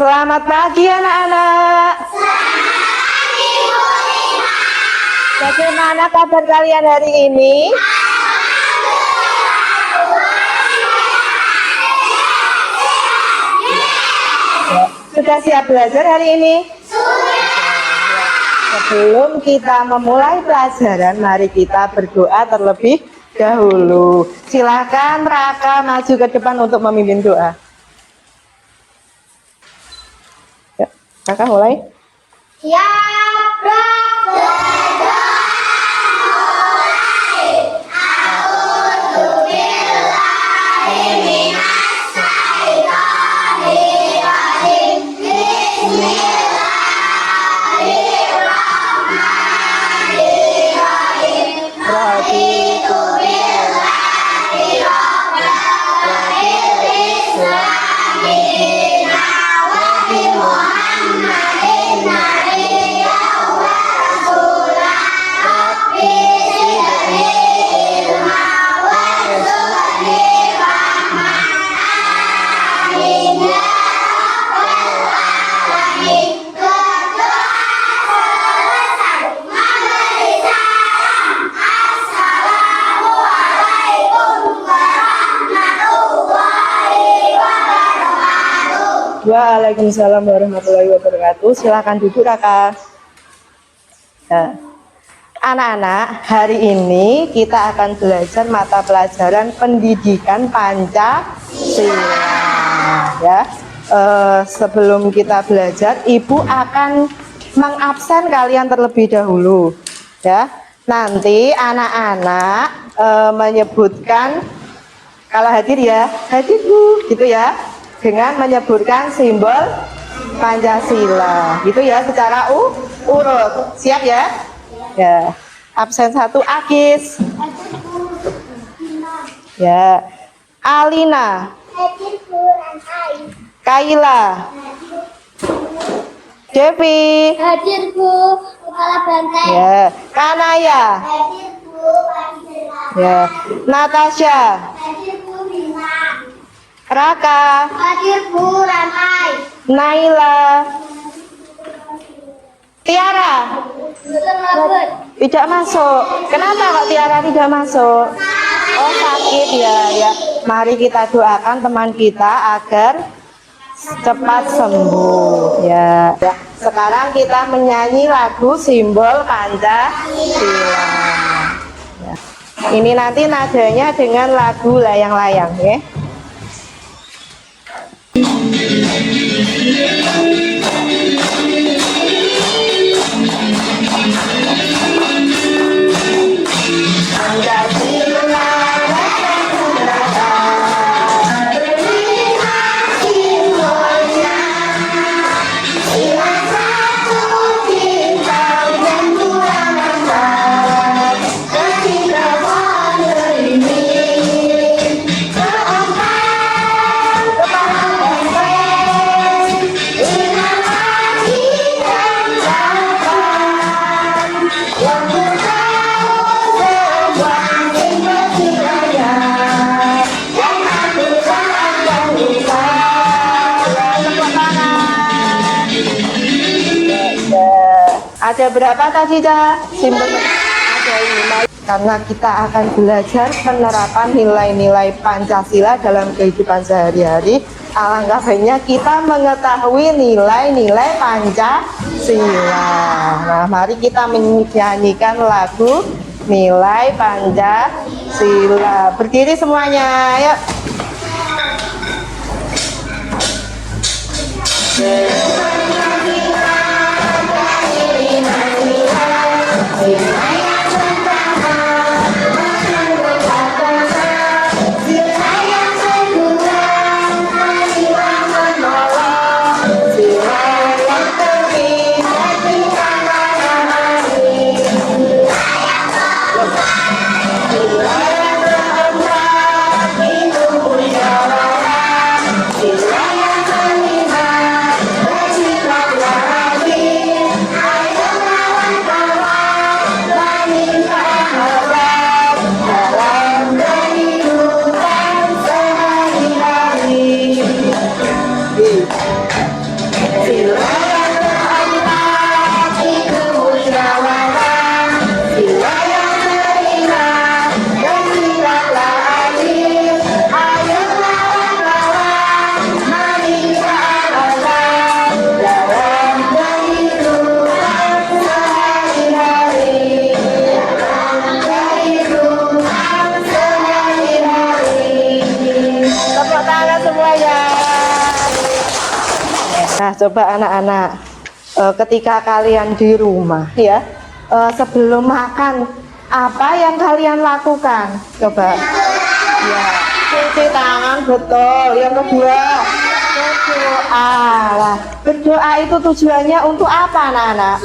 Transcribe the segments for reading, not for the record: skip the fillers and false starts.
Selamat pagi anak-anak. Bagaimana kabar kalian hari ini? Sudah siap belajar hari ini? Sebelum kita memulai pelajaran, mari kita berdoa terlebih dahulu. Silakan Raka maju ke depan untuk memimpin doa. Ya, Raka mulai. Ya, berdoa mulai. A'udzubillahi minasyaitonirrajim. Bismillahirrahmanirrahim. Raditu billahi rabban wa bil islami dinan wa bi Muhammadin nabiyyan wa rasulan. Rabbi zidni ilma warzuqni rahmah. Amin ya rabbal alamin. Berdoa selesai memberi salam. Assalamualaikum warahmatullahi wabarakatuh. Waalaikumsalam warahmatullahi wabarakatuh. Silakan duduk Raka. Ya. Anak-anak, hari ini kita akan belajar mata pelajaran pendidikan Pancasila. Ya, sebelum kita belajar, Ibu akan mengabsen kalian terlebih dahulu. Ya, nanti anak-anak menyebutkan kalau hadir ya, hadir Bu, gitu ya, dengan menyebutkan simbol Pancasila, gitu ya, secara urut. Siap ya? Ya. Absen 1 Akis. Ya. Alina. Hadir bulan hai. Kaila. Devi. Hadir Bu, kepala banteng. Ya. Kanaya. Hadir Bu, Pancasila. Ya. Natasha. Hadir Bu, bintang. Raka. Hadir Bu, rantai. Naila. Tiara. Tidak masuk. Kenapa kok Tiara tidak masuk? Oh, sakit ya. Mari kita doakan teman kita agar cepat sembuh. Ya. Sekarang kita menyanyi lagu simbol Pancasila. Ya. Ini nanti nadanya dengan lagu layang-layang ya. Ada berapa tadi Cak? Simbol ada 5. Karena kita akan belajar penerapan nilai-nilai Pancasila dalam kehidupan sehari-hari. Alangkah baiknya kita mengetahui nilai-nilai Pancasila. Nah, mari kita menyanyikan lagu Nilai Pancasila. Berdiri semuanya, yuk. Sila yang berhormat itu musyawarah, sila yang terima dan silalah adil. Ayo kawan-kawan, mari kita amalkan dalam kehidupan sehari-hari. Dalam kehidupan sehari-hari. Tepuk tangan semuanya. Nah, coba anak-anak, ketika kalian di rumah ya, sebelum makan, apa yang kalian lakukan? Coba. Ya, cuci tangan, betul. Yang kedua, berdoa. Lah, berdoa itu tujuannya untuk apa, anak-anak?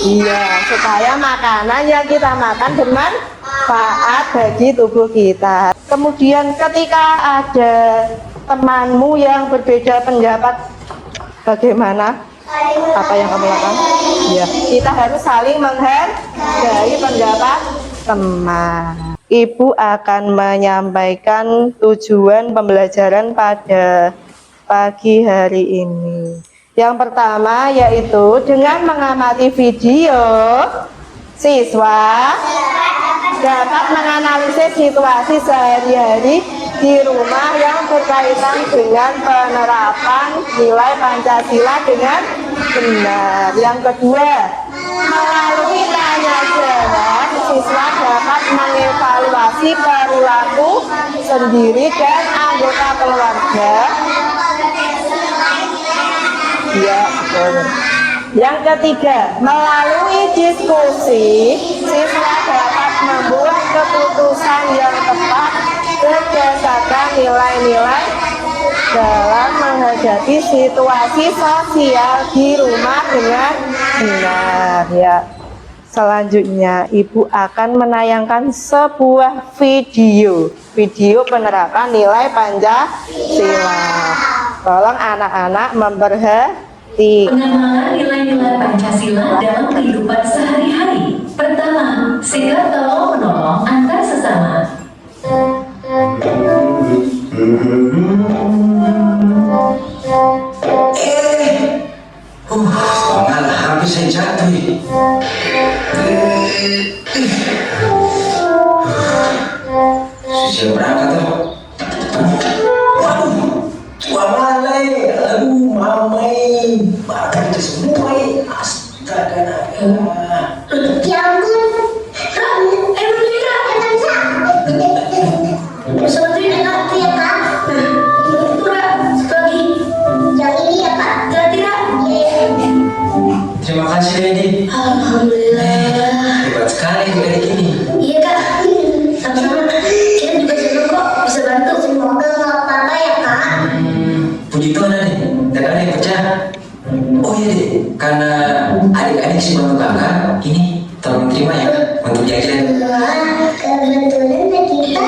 Iya, supaya makanan yang kita makan bermanfaat bagi tubuh kita. Kemudian ketika ada temanmu yang berbeda pendapat, bagaimana? Apa yang kamu lakukan? Ya, kita harus saling menghargai pendapat teman. Ibu akan menyampaikan tujuan pembelajaran pada pagi hari ini. Yang pertama yaitu dengan mengamati video, siswa dapat menganalisis situasi sehari-hari di rumah yang berkaitan dengan penerapan nilai Pancasila dengan benar. Yang kedua, melalui tanya jawab, siswa dapat mengevaluasi perilaku sendiri dan anggota keluarga. Ya, betul. Yang ketiga, melalui diskusi, siswa dapat membuat keputusan yang tepat berdasarkan nilai-nilai dalam menghadapi situasi sosial di rumah dengan benar. Ya. Selanjutnya, Ibu akan menayangkan sebuah video penerapan nilai Pancasila. Tolong anak-anak memperhatikan pengembangan nilai-nilai Pancasila dalam kehidupan sehari-hari. Pertama, sikap tolong menolong antar sesama. Malah habis saya jatuh nih. Susah berangkat tuh. Waduh, tua malai, aduh mamai, bahkan itu semua astaga naga. Ya ampun, Mira, sebenarnya enak tuh ya kak. Itu sekali yang ini ya kak. Kira-kira. Terima kasih Lady. Alhamdulillah. Hebat sekali kayak gini. Iya kak. Sama-sama. Kita juga senang kok bisa bantu. Semoga nggak apa-apa ya kak. Puji Tuhan nih, dan ada yang pecah. Oh iya deh, karena adik-adik sih bantu kakak, ini tolong terima ya untuk jajan. Wah, kebetulan kita juga.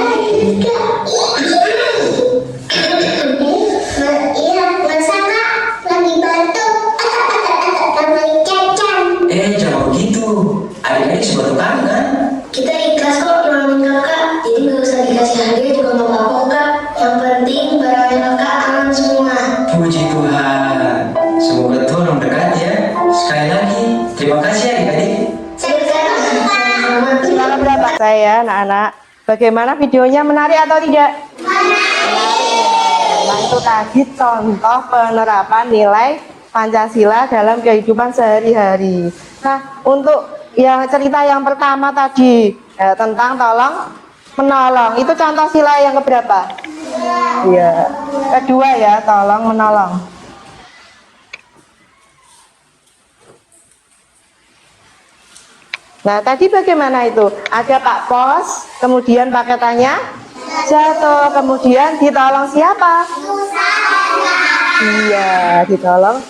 Iya, masa kak lagi bantu. Tambah cacan. Jangan begitu, adik-adik sih bantu kakak kan? Kita ikhlas kok nolongin kakak. Jadi nggak usah dikasih hadiah juga nggak apa-apa kak. Yang penting barangnya kakak aman semua. Puji Tuhan, semoga Tuhan memberkati ya. Sekali lagi, terima kasih adik-adik. Sekarang berapa saya anak-anak? Bagaimana videonya, menarik atau tidak? Nah, itu tadi contoh penerapan nilai Pancasila dalam kehidupan sehari-hari. Nah, untuk yang cerita yang pertama tadi tentang tolong menolong, itu contoh sila yang keberapa? Iya, kedua ya, tolong menolong. Nah, tadi bagaimana itu? Ada Pak Pos, kemudian paketannya jatuh, kemudian ditolong siapa? Iya, ditolong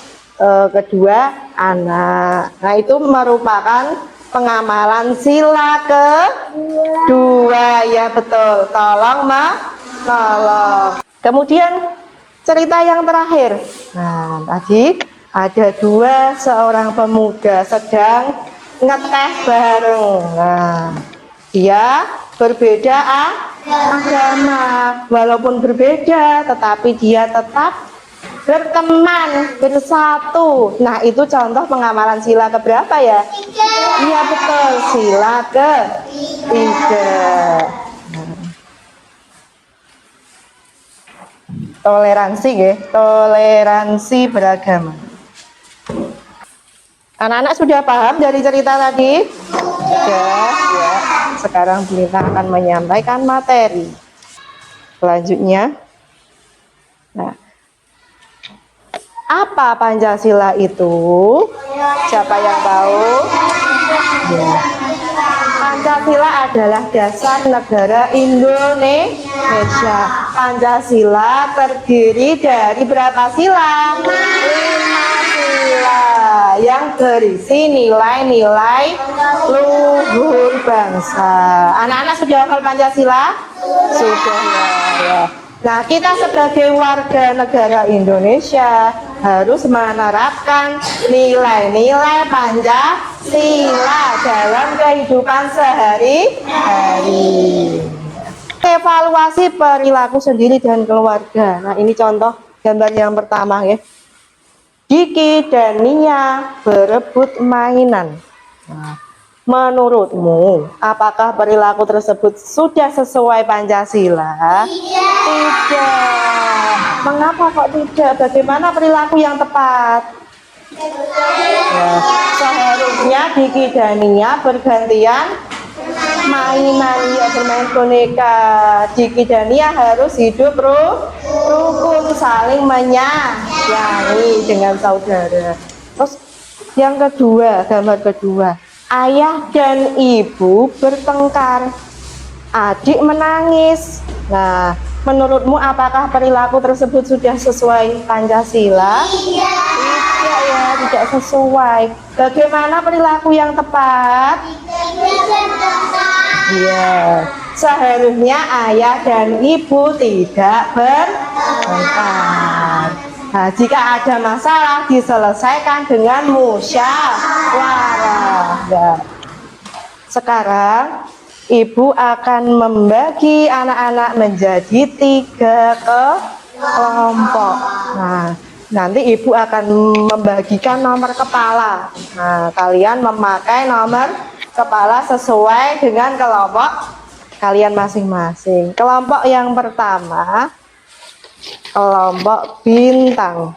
kedua anak. Nah, itu merupakan pengamalan sila kedua, ya betul. Tolong menolong. Kemudian cerita yang terakhir. Nah, tadi ada seorang pemuda sedang ngeteh bareng. Nah, dia berbeda agama. Walaupun berbeda, tetapi dia tetap berteman, bersatu. Nah, itu contoh pengamalan sila keberapa ya? Iya betul, sila ketiga. Toleransi ya, toleransi beragama. Anak-anak sudah paham dari cerita tadi? Sudah, ya. Sekarang Bu Lintang akan menyampaikan materi selanjutnya. Nah, apa Pancasila itu? Siapa yang tahu? Ya. Pancasila adalah dasar negara Indonesia. Pancasila terdiri dari berapa sila? 5 sila yang berisi nilai-nilai luhur bangsa. Anak-anak sudah hafal Pancasila? Sudah ya. Nah, kita sebagai warga negara Indonesia harus menerapkan nilai-nilai Pancasila dalam kehidupan sehari-hari. Evaluasi perilaku sendiri dan keluarga. Nah, ini contoh gambar yang pertama ya. Diki dan Nia berebut mainan. Nah, menurutmu, apakah perilaku tersebut sudah sesuai Pancasila? Tidak. Mengapa kok tidak? Bagaimana perilaku yang tepat? Ya, seharusnya Diki dan Nia bergantian mainan, ya bermain boneka. Diki dan Nia harus hidup rukun, saling menyayangi dengan saudara. Terus yang kedua, gambar kedua. Ayah dan ibu bertengkar, adik menangis. Nah, menurutmu apakah perilaku tersebut sudah sesuai Pancasila? Tidak ya, tidak sesuai. Bagaimana perilaku yang tepat? Ya, seharusnya ayah dan ibu tidak bertengkar. Nah, jika ada masalah diselesaikan dengan musyawarah. Ya. Sekarang ibu akan membagi anak-anak menjadi 3 kelompok. Nah, nanti ibu akan membagikan nomor kepala. Nah, kalian memakai nomor kepala sesuai dengan kelompok kalian masing-masing. Kelompok yang pertama, kelompok bintang.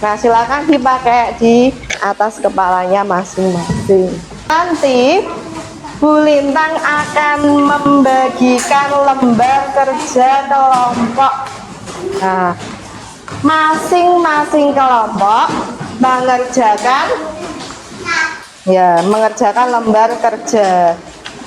Nah, silakan dipakai di atas kepalanya masing-masing. Nanti Bu Lintang akan membagikan lembar kerja kelompok. Nah, masing-masing kelompok mengerjakan lembar kerja.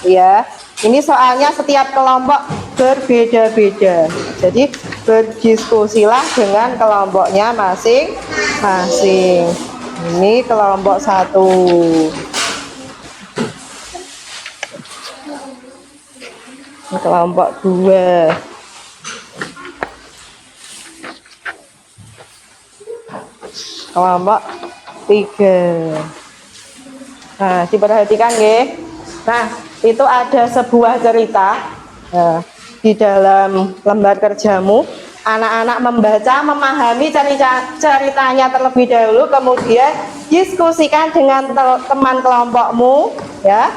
Ya, ini soalnya setiap kelompok berbeda-beda. Jadi berdiskusilah dengan kelompoknya masing-masing. Ini kelompok 1. Ini kelompok 2. Kelompok 3. Nah, diperhatikan ya. Nah, itu ada sebuah cerita. Nah, di dalam lembar kerjamu, anak-anak membaca, memahami ceritanya terlebih dahulu, kemudian diskusikan dengan teman kelompokmu, ya.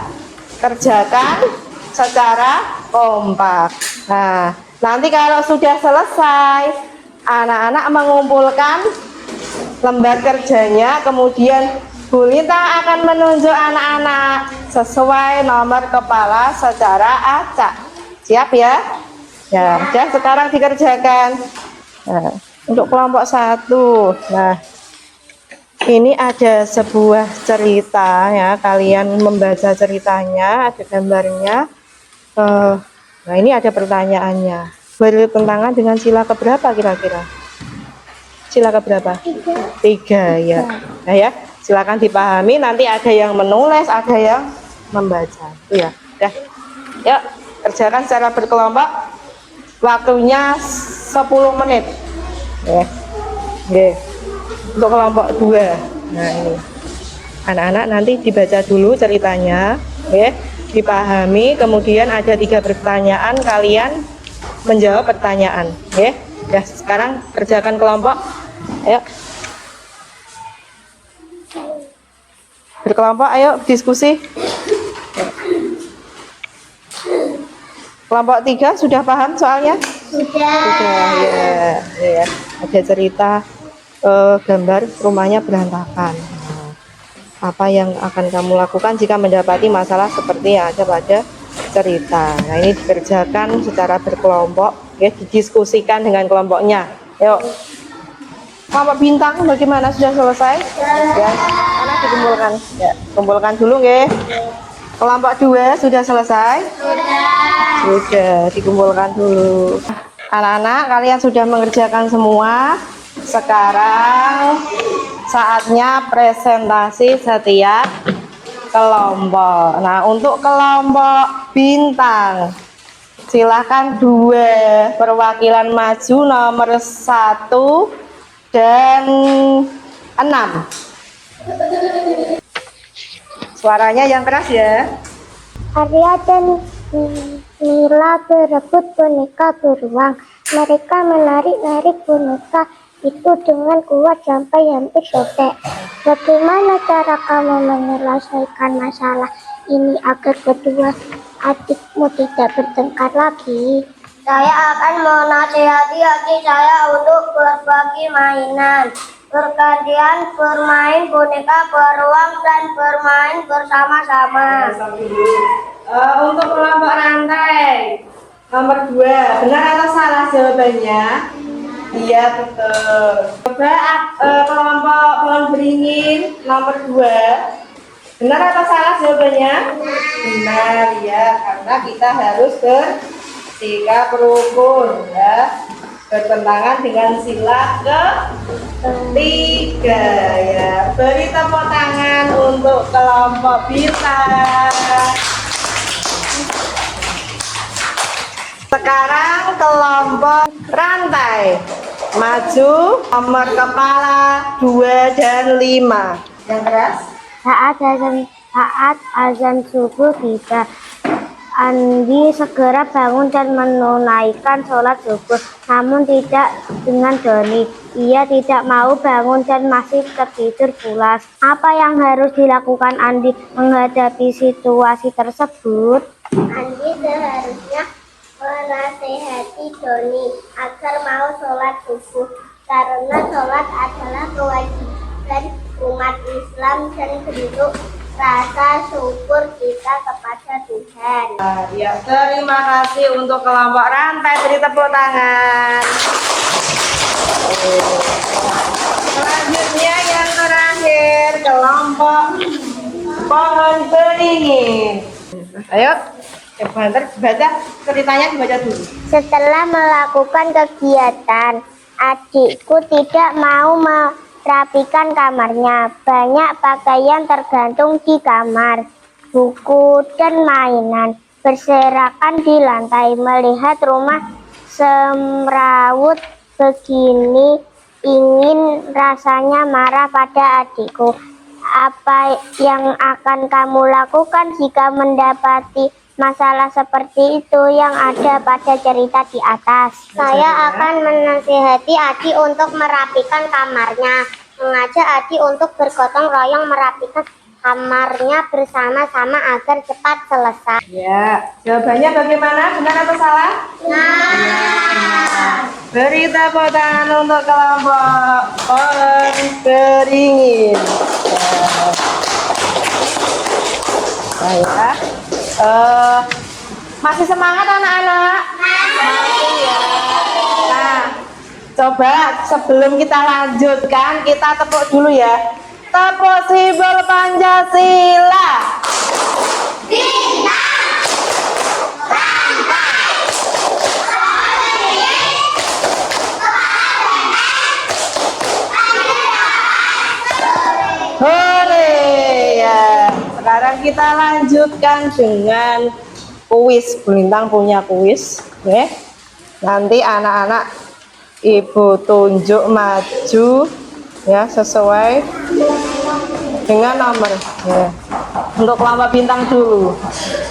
Kerjakan secara kompak. Nah, nanti kalau sudah selesai, anak-anak mengumpulkan lembar kerjanya, kemudian Bu Lintang akan menunjuk anak-anak sesuai nomor kepala secara acak. Siap ya? Ya, sudah sekarang dikerjakan. Nah, untuk kelompok 1. Nah, ini ada sebuah cerita ya. Kalian membaca ceritanya, ada gambarnya. Nah, ini ada pertanyaannya. Bertentangan dengan sila keberapa kira-kira? Sila keberapa? 3 ya. Nah ya, silakan dipahami. Nanti ada yang menulis, ada yang membaca. Itu ya. Dah. Yuk, kerjakan secara berkelompok. Waktunya 10 menit. Ya. Oke. Untuk kelompok 2. Nah, ini. Anak-anak nanti dibaca dulu ceritanya, oke. dipahami, kemudian ada 3 pertanyaan, kalian menjawab pertanyaan. Ya, sekarang kerjakan kelompok. Ayo. Berkelompok, ayo diskusi. Kelompok 3 sudah paham soalnya? Sudah, ya. Ada cerita gambar rumahnya berantakan. Nah, apa yang akan kamu lakukan jika mendapati masalah seperti yang ada pada cerita? Nah, ini dikerjakan secara berkelompok, ya, didiskusikan dengan kelompoknya. Yuk. Kelompok bintang bagaimana, sudah selesai? Ya, mana dikumpulkan? Ya, kumpulkan dulu, nggih. Kelompok 2 sudah selesai? Sudah, dikumpulkan dulu. Anak-anak, kalian sudah mengerjakan semua. Sekarang saatnya presentasi setiap kelompok. Nah, untuk kelompok bintang, silahkan 2 perwakilan maju, nomor 1 dan 6. Suaranya yang keras ya. Arya dan Mila berebut boneka beruang. Mereka menarik-narik boneka itu dengan kuat sampai hampir sobek. Bagaimana cara kamu menyelesaikan masalah ini agar kedua adikmu tidak bertengkar lagi? Saya akan menasihati adik saya untuk berbagi mainan. Bergantian bermain boneka beruang dan bermain bersama-sama. Untuk kelompok rantai nomor 2, benar atau salah jawabannya? Iya, betul. Coba kelompok pohon beringin nomor 2, benar atau salah jawabannya? Benar ya, karena kita harus bersikap rukun ya, bertentangan dengan sila ke-3 ya. Beri tepuk tangan untuk kelompok bintang. Sekarang kelompok rantai, maju, nomor kepala 2 dan 5. Yang keras. Saat azan subuh tiba, Andi segera bangun dan menunaikan sholat subuh, namun tidak dengan Doni. Ia tidak mau bangun dan masih tertidur pulas. Apa yang harus dilakukan Andi menghadapi situasi tersebut? Andi seharusnya menasehati Doni agar mau sholat subuh, karena sholat adalah kewajiban umat Islam dan bentuk rasa syukur kita kepada Tuhan. Ya, terima kasih untuk kelompok rantai, beri tepuk tangan. Selanjutnya yang terakhir, kelompok pohon beringin. Ayo, baca ceritanya, dibaca dulu. Setelah melakukan kegiatan, adikku tidak mau merapikan kamarnya. Banyak pakaian tergantung di kamar, buku dan mainan berserakan di lantai. Melihat rumah semrawut begini, ingin rasanya marah pada adikku. Apa yang akan kamu lakukan jika mendapati masalah seperti itu yang ada pada cerita di atas? Saya akan menasihati Adi untuk merapikan kamarnya, mengajak Adi untuk bergotong royong merapikan kamarnya bersama-sama agar cepat selesai. Ya, jawabannya bagaimana? Benar atau salah? Nah, beri tepuk tangan untuk kelompok pohon beringin. Ya. Masih semangat anak-anak? Masih ya. Nah, coba sebelum kita lanjutkan, kita tepuk dulu ya. Tepuk simbol Pancasila. Hore ya. Sekarang kita lanjutkan dengan kuis. Bintang punya kuis, oke? Nanti anak-anak ibu tunjuk maju ya sesuai dengan nomor ya. Untuk kelompok bintang dulu.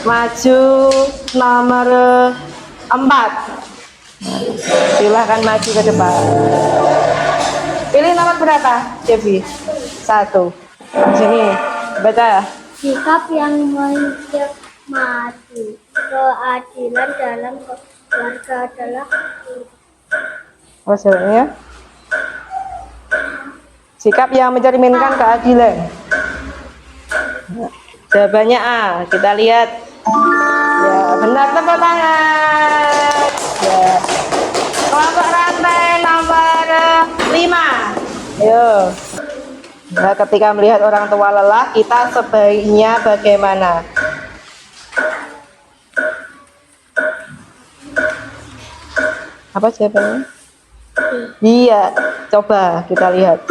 maju nomor 4. Silahkan maju ke depan. Pilih nomor berapa, Devi? 1. Sini, baca. Sikap yang menikmati keadilan dalam keluarga adalah Maksudnya, sikap yang mencerminkan keadilan. Jawabannya A. Kita lihat. Ya, benar, tepuk tangan. Ya. Kelompok rantai nomor 5. Ayo. Nah, ketika melihat orang tua lelah, kita sebaiknya bagaimana? Apa jawabannya? Iya, coba kita lihat.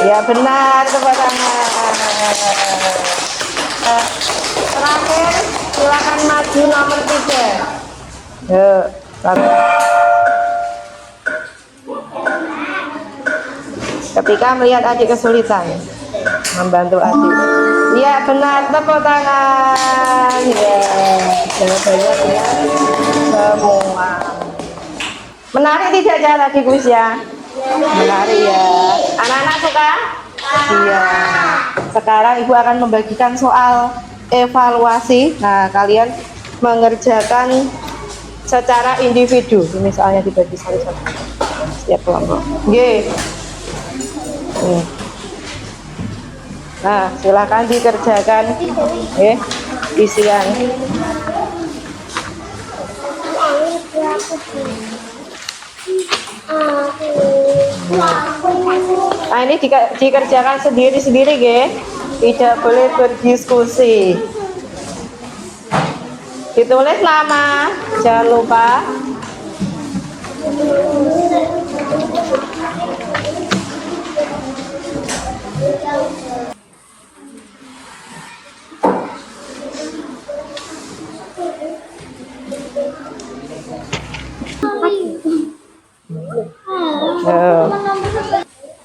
Ya benar, tepuk tangan. Terakhir, silakan maju nomor 3. Yuk, ketika melihat adik kesulitan, membantu adik. Iya benar, tepuk tangan. Ya, jawabannya benar semua. Menarik tidak ya tadi kuisnya? Menarik ya. Anak-anak suka? Iya. Sekarang Ibu akan membagikan soal evaluasi. Nah, kalian mengerjakan secara individu. Ini soalnya dibagi satu-satu. Setiap kelompok. Oke. Nah, silakan dikerjakan. Isian. Nah, ini dikerjakan sendiri-sendiri, tidak boleh berdiskusi. Ditulis nama, jangan lupa.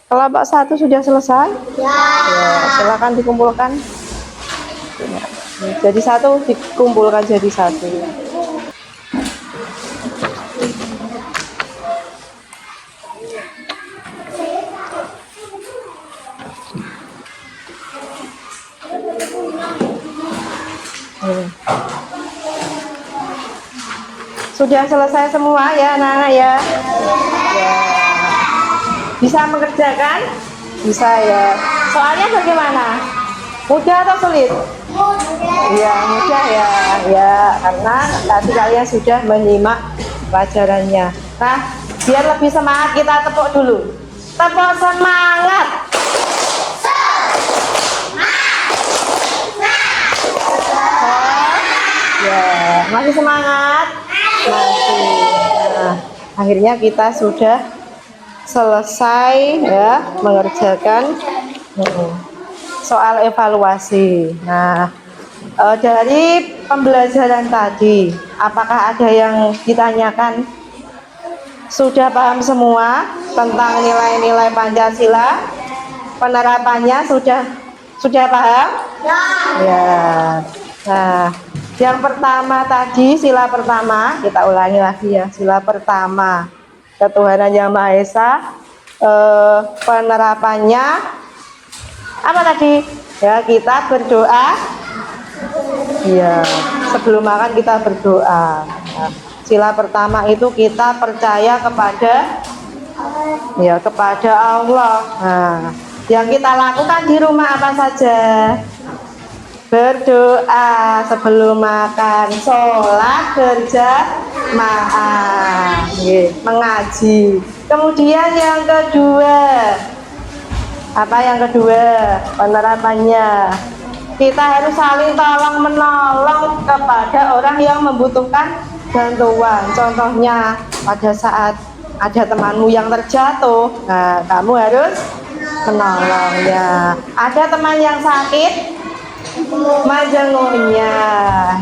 Kelompok 1 sudah selesai? Ya, silakan dikumpulkan. Jadi 1 dikumpulkan jadi 1. Sudah selesai semua ya anak-anak ya? Ya. Bisa mengerjakan? Bisa ya. Soalnya bagaimana? Mudah atau sulit? Iya, mudah ya. Ya, karena tadi kalian sudah menyimak pelajarannya. Nah, biar lebih semangat kita tepuk dulu. Tepuk semangat. Ya, masih semangat? Masih. Nah, akhirnya kita sudah selesai ya mengerjakan soal evaluasi. Nah, dari pembelajaran tadi, apakah ada yang ditanyakan? Sudah paham semua tentang nilai-nilai Pancasila? Penerapannya sudah paham? Ya. Nah, yang pertama tadi, sila pertama, kita ulangi lagi ya, sila pertama. Ketuhanan Yang Maha Esa, penerapannya apa tadi? Ya, kita berdoa. Ya, sebelum makan kita berdoa. Nah, sila pertama itu kita percaya kepada Allah. Nah, yang kita lakukan di rumah apa saja? Berdoa sebelum makan, sholat berjamaah, mengaji. Kemudian yang kedua, apa yang kedua penerapannya? Kita harus saling tolong menolong kepada orang yang membutuhkan bantuan. Contohnya pada saat ada temanmu yang terjatuh, nah kamu harus menolongnya. Ada teman yang sakit, menjenguknya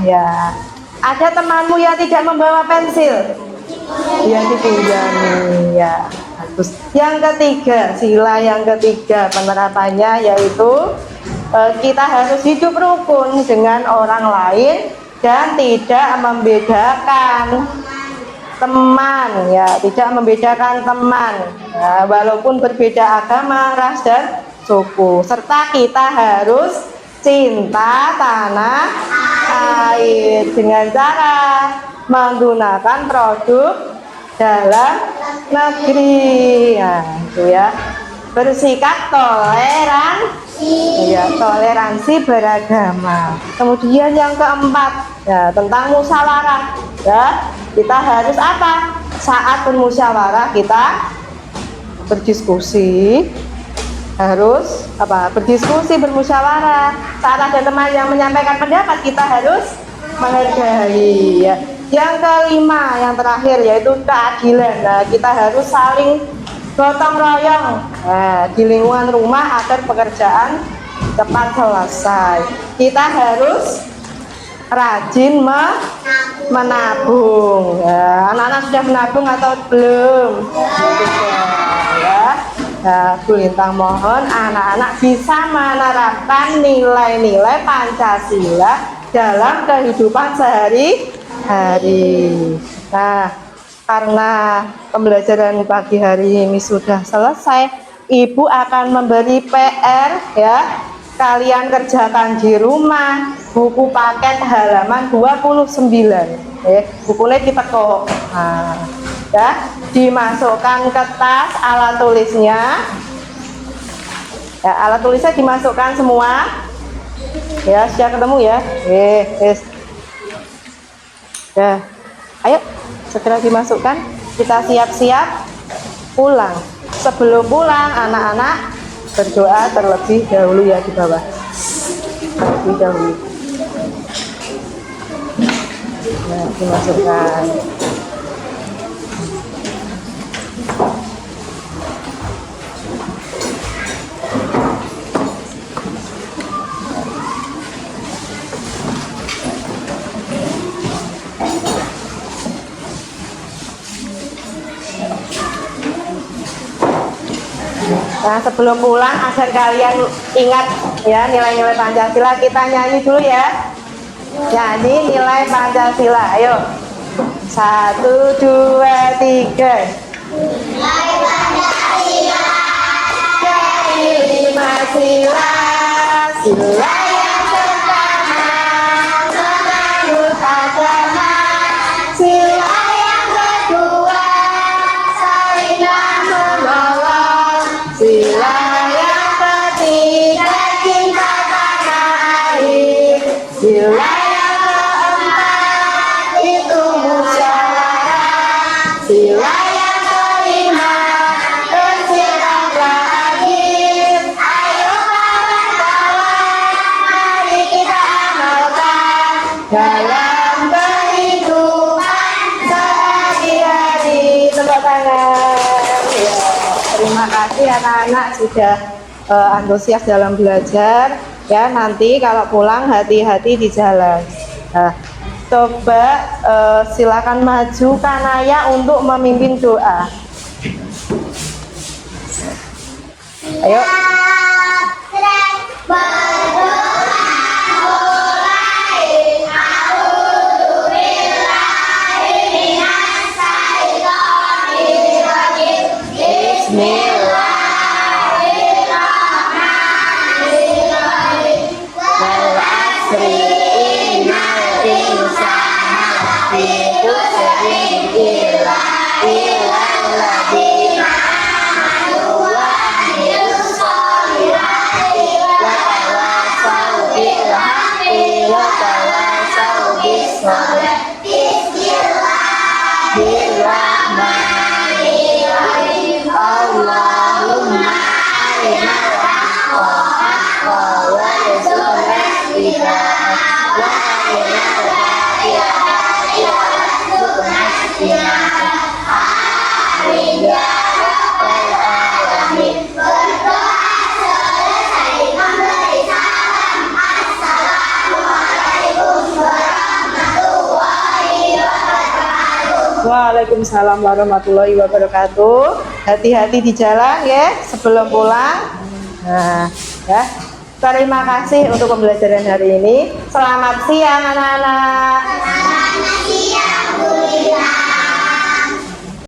ya. Ada temanmu yang tidak membawa pensil, yang dipinjami ya. Bagus. Yang ketiga, sila yang ketiga penerapannya yaitu kita harus hidup rukun dengan orang lain dan tidak membedakan teman, ya, tidak membedakan teman, ya, walaupun berbeda agama, ras dan suku. Serta kita harus cinta tanah air dengan cara menggunakan produk dalam negeri, ya, itu ya. Bersikap toleransi, ya, toleransi beragama. Kemudian yang keempat, ya, tentang musyawarah, ya, kita harus apa? Saat bermusyawarah kita berdiskusi, harus apa? Berdiskusi, bermusyawarah. Saat ada teman yang menyampaikan pendapat, kita harus menghargai, ya. Yang kelima, yang terakhir, yaitu keadilan. Nah, kita harus saling gotong royong, nah, di lingkungan rumah agar pekerjaan cepat selesai. Kita harus rajin menabung. Ya, anak-anak sudah menabung atau belum? Ya. Nah, Bu Lintang mohon anak-anak bisa menerapkan nilai-nilai Pancasila dalam kehidupan sehari-hari. Nah, karena pembelajaran pagi hari ini sudah selesai, Ibu akan memberi PR, ya. Kalian kerjakan di rumah, buku paket halaman 29. Bukunya ditekuk. Nah, ya, dimasukkan ke tas alat tulisnya. Ya, alat tulisnya dimasukkan semua. Ya, sudah ketemu ya. Yes. Ya. Ayo segera dimasukkan, kita siap-siap pulang. Sebelum pulang, anak-anak berdoa terlebih dahulu, ya, di bawah terlebih dahulu. Nah, dimasukkan. Nah, sebelum pulang agar kalian ingat, ya, nilai-nilai Pancasila, kita nyanyi dulu, ya. Nyanyi nilai Pancasila. Ayo. 1, 2, 3. Nilai Pancasila dari 5 sila. Sila yang pertama menganut agama. Sila yang kedua saling menolong. Sila yang ketiga cinta tanah air. Sila yang keempat itu musyawarah. Sila yang kelima bersikaplah adil. Ayo kawan-kawan, mari kita amalkan dalam kehidupan sehari-hari. Tepuk tangan. Ya. Terima kasih anak-anak sudah antusias dalam belajar, ya. Nanti kalau pulang hati-hati di jalan. Nah, coba silakan maju Kanaya untuk memimpin doa. Ayo. Waalaikumsalam warahmatullahi wabarakatuh. Hati-hati di jalan, ya, sebelum pulang. Nah, ya, Terima kasih untuk pembelajaran hari ini. Selamat siang anak-anak.